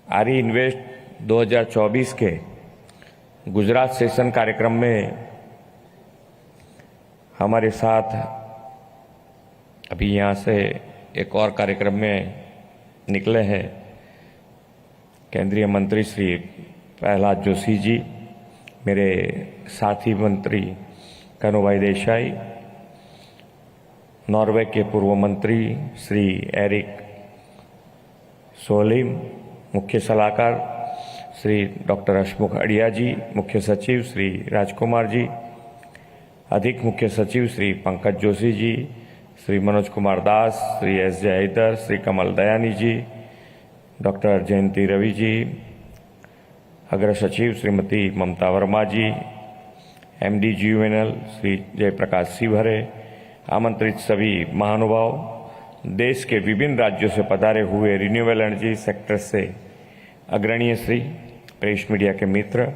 आरी इन्वेस्ट 2024 के गुजरात सेशन कार्यक्रम में हमारे साथ अभी यहाँ से एक और कार्यक्रम में निकले हैं केंद्रीय मंत्री श्री प्रहलाद जोशी जी, मेरे साथी मंत्री कनुभाई देसाई, नॉर्वे के पूर्व मंत्री श्री एरिक सोलिम, मुख्य सलाहकार श्री डॉक्टर हसमुख अढ़िया जी, मुख्य सचिव श्री राजकुमार जी, अधिक मुख्य सचिव श्री पंकज जोशी जी, श्री मनोज कुमार दास, श्री एस जे हैदर, श्री कमल दयानी जी, डॉक्टर जयंती रवि जी, अग्र सचिव श्रीमती ममता वर्मा जी, एमडी GUVNL श्री जयप्रकाश शिवहरे, आमंत्रित सभी महानुभाव, देश के विभिन्न राज्यों से पधारे हुए रिन्यूएबल एनर्जी सेक्टर से अग्रणीय श्री प्रेस मीडिया के मित्र,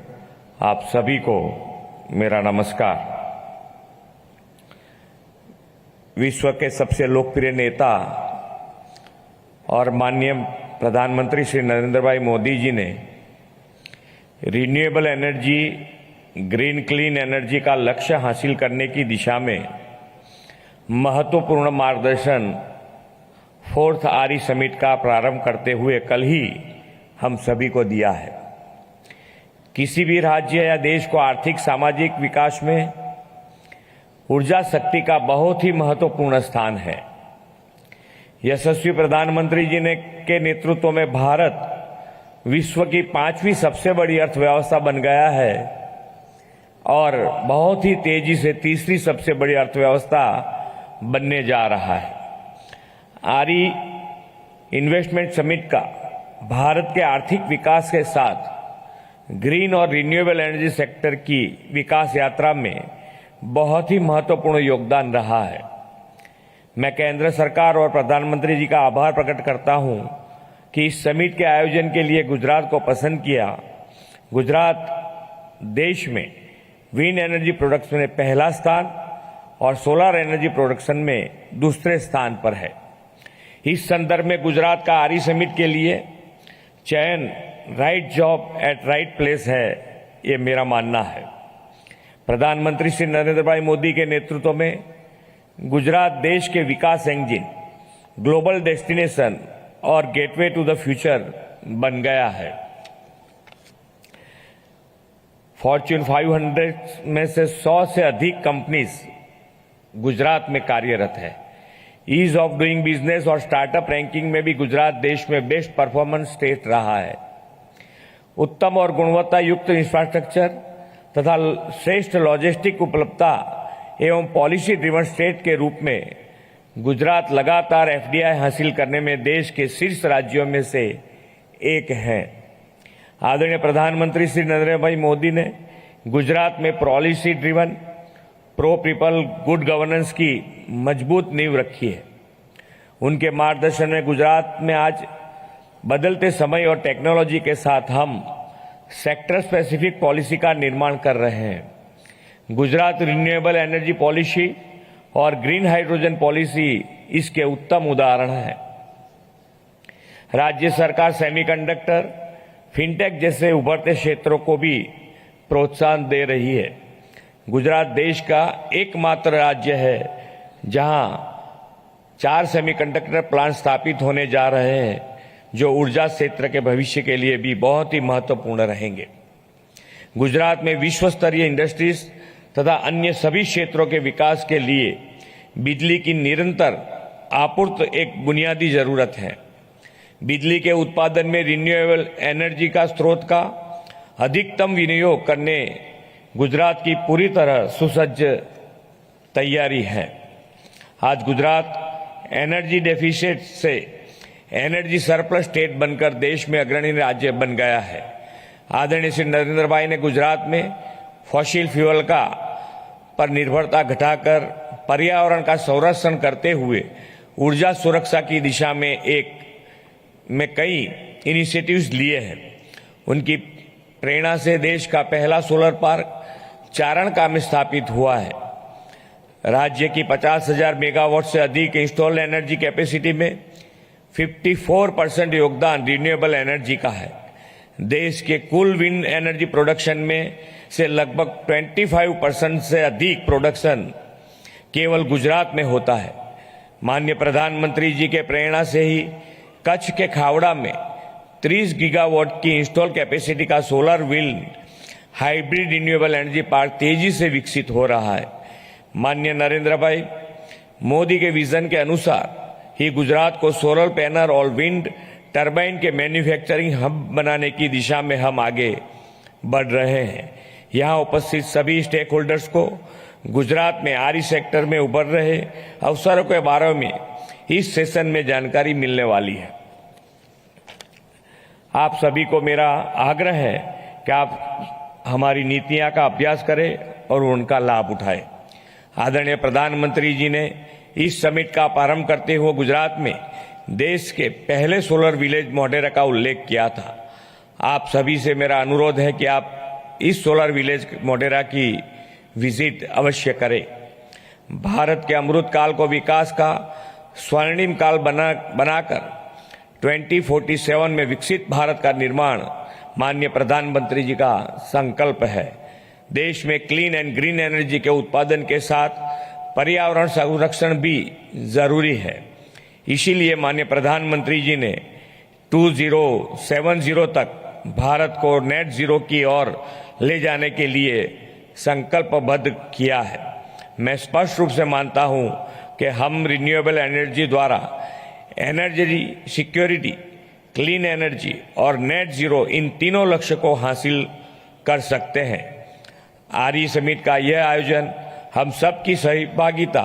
आप सभी को मेरा नमस्कार। विश्व के सबसे लोकप्रिय नेता और माननीय प्रधानमंत्री श्री नरेंद्र भाई मोदी जी ने renewable energy, green clean energy का लक्ष्य हासिल करने की दिशा में महत्वपूर्ण मार्गदर्शन 4th आरी समिट का प्रारंभ करते हुए कल ही हम सभी को दिया है। किसी भी राज्य या देश को आर्थिक सामाजिक विकास में ऊर्जा शक्ति का बहुत ही महत्वपूर्ण स्थान है। यशस्वी प्रधानमंत्री जी ने के नेतृत्व में भारत विश्व की 5वीं सबसे बड़ी अर्थव्यवस्था बन गया है और बहुत ही तेजी से 3री सबसे बड़ी अर्थव्यवस्था बनने जा रहा है। आरी इन्वेस्टमेंट समिट का भारत के आर्थिक विकास के साथ ग्रीन और रिन्यूएबल एनर्जी सेक्टर की विकास यात्रा में बहुत ही महत्वपूर्ण योगदान रहा है। मैं केंद्र सरकार और प्रधानमंत्री जी का आभार प्रकट करता हूं कि इस समिट के आयोजन के लिए गुजरात को पसंद किया। गुजरात देश में विंड एनर्जी प्रोडक्शन में पहला स्थान और सोलर एनर्जी प्रोडक्शन में दूसरे स्थान पर है। इस संदर्भ में गुजरात का आरी समिट के लिए चयन right job eight right place है, ये मेरा मानना है। प्रधानमंत्री श्री नरेंद्र भाई मोदी के नेतृत्व में गुजरात देश के विकास इंजन, ग्लोबल डेस्टिनेशन और गेटवे टू द फ्यूचर बन गया है। फॉर्च्यून 500 में से 100 से अधिक कंपनीज गुजरात में कार्यरत है। ईज ऑफ डूइंग बिजनेस और स्टार्टअप रैंकिंग में भी गुजरात देश में बेस्ट परफॉर्मेंस स्टेट रहा है। उत्तम और गुणवत्ता युक्त इंफ्रास्ट्रक्चर तथा श्रेष्ठ लॉजिस्टिक उपलब्धता एवं पॉलिसी ड्रिवन स्टेट के रूप में गुजरात लगातार FDI हासिल करने में देश के शीर्ष राज्यों में से एक है। आदरणीय प्रधानमंत्री श्री नरेंद्र भाई मोदी ने गुजरात में policy driven pro people good governance की मजबूत नींव रखी है। उनके मार्गदर्शन में गुजरात में आज बदलते समय और टेक्नोलॉजी के साथ हम सेक्टर स्पेसिफिक पॉलिसी का निर्माण कर रहे हैं। गुजरात रिन्यूएबल एनर्जी पॉलिसी और ग्रीन हाइड्रोजन पॉलिसी इसके उत्तम उदाहरण है। राज्य सरकार सेमीकंडक्टर, फिनटेक जैसे उभरते क्षेत्रों को भी प्रोत्साहन दे रही है। गुजरात देश का एकमात्र राज्य है जहां 4 सेमीकंडक्टर प्लांट स्थापित होने जा रहे हैं, जो ऊर्जा क्षेत्र के भविष्य के लिए भी बहुत ही महत्वपूर्ण रहेंगे। गुजरात में विश्व स्तरीय इंडस्ट्रीज तथा अन्य सभी क्षेत्रों के विकास के लिए बिजली की निरंतर आपूर्ति एक बुनियादी जरूरत है। बिजली के उत्पादन में रिन्यूएबल एनर्जी का स्रोत का अधिकतम विनियोग करने गुजरात की पूरी तरह सुसज्ज तैयारी है। आज गुजरात एनर्जी डेफिसिट से एनर्जी सरप्लस स्टेट बनकर देश में अग्रणी राज्य बन गया है। आदरणीय श्री नरेंद्र भाई ने गुजरात में फॉसिल फ्यूल का पर निर्भरता घटाकर पर्यावरण का संरक्षण करते हुए ऊर्जा सुरक्षा की दिशा में कई इनिशिएटिव्स लिए हैं। उनकी प्रेरणा से देश का पहला सोलर पार्क चारणका में स्थापित हुआ है। राज्य की 50,000 मेगावाट से अधिक इंस्टॉल्ड एनर्जी कैपेसिटी में 54% योगदान रिन्यूएबल एनर्जी का है। देश के कुल विंड एनर्जी प्रोडक्शन में से लगभग 25% से अधिक प्रोडक्शन केवल गुजरात में होता है। माननीय प्रधानमंत्री जी के प्रेरणा से ही कच्छ के खावड़ा में 30 गीगावाट की इंस्टॉल कैपेसिटी का solar wind hybrid renewable energy park तेजी से विकसित हो रहा है। माननीय नरेंद्र भाई मोदी के विजन के अनुसार ही गुजरात को सोलर पैनल और विंड टरबाइन के मैन्युफैक्चरिंग हब बनाने की दिशा में हम आगे बढ़ रहे हैं। यहाँ उपस्थित सभी स्टेक होल्डर्स को गुजरात में आरी सेक्टर में उभर रहे अवसरों के बारे में इस सेशन में जानकारी मिलने वाली है। आप सभी को मेरा आग्रह है कि आप हमारी नीतियां का अभ्यास करें और उनका लाभ उठाएं। आदरणीय प्रधानमंत्री जी ने इस समिट का प्रारंभ करते हुए गुजरात में देश के पहले सोलर विलेज मोढेरा का उल्लेख किया था। आप सभी से मेरा अनुरोध है कि आप इस सोलर विलेज मोढेरा की विजिट अवश्य करें। भारत के अमृत काल को विकास का स्वर्णिम काल बनाकर 2047 में विकसित भारत का निर्माण माननीय प्रधानमंत्री जी का संकल्प है। देश में क्लीन एंड ग्रीन एनर्जी के उत्पादन के साथ पर्यावरण संरक्षण भी जरूरी है। इसीलिए माननीय प्रधानमंत्री जी ने 2070 तक भारत को नेट जीरो की ओर ले जाने के लिए संकल्पबद्ध किया है। मैं स्पष्ट रूप से मानता हूं कि हम रिन्यूएबल एनर्जी द्वारा एनर्जी सिक्योरिटी, क्लीन एनर्जी और नेट जीरो इन तीनों लक्ष्य को हासिल कर सकते हैं। आरी समिट का यह आयोजन हम सबकी सहभागिता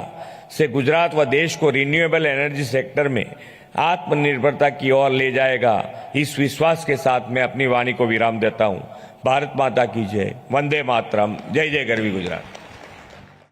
से गुजरात व देश को रिन्यूएबल एनर्जी सेक्टर में आत्मनिर्भरता की ओर ले जाएगा। इस विश्वास के साथ मैं अपनी वाणी को विराम देता हूं। भारत माता की जय। वंदे मातरम। जय जय गरवी गुजरात।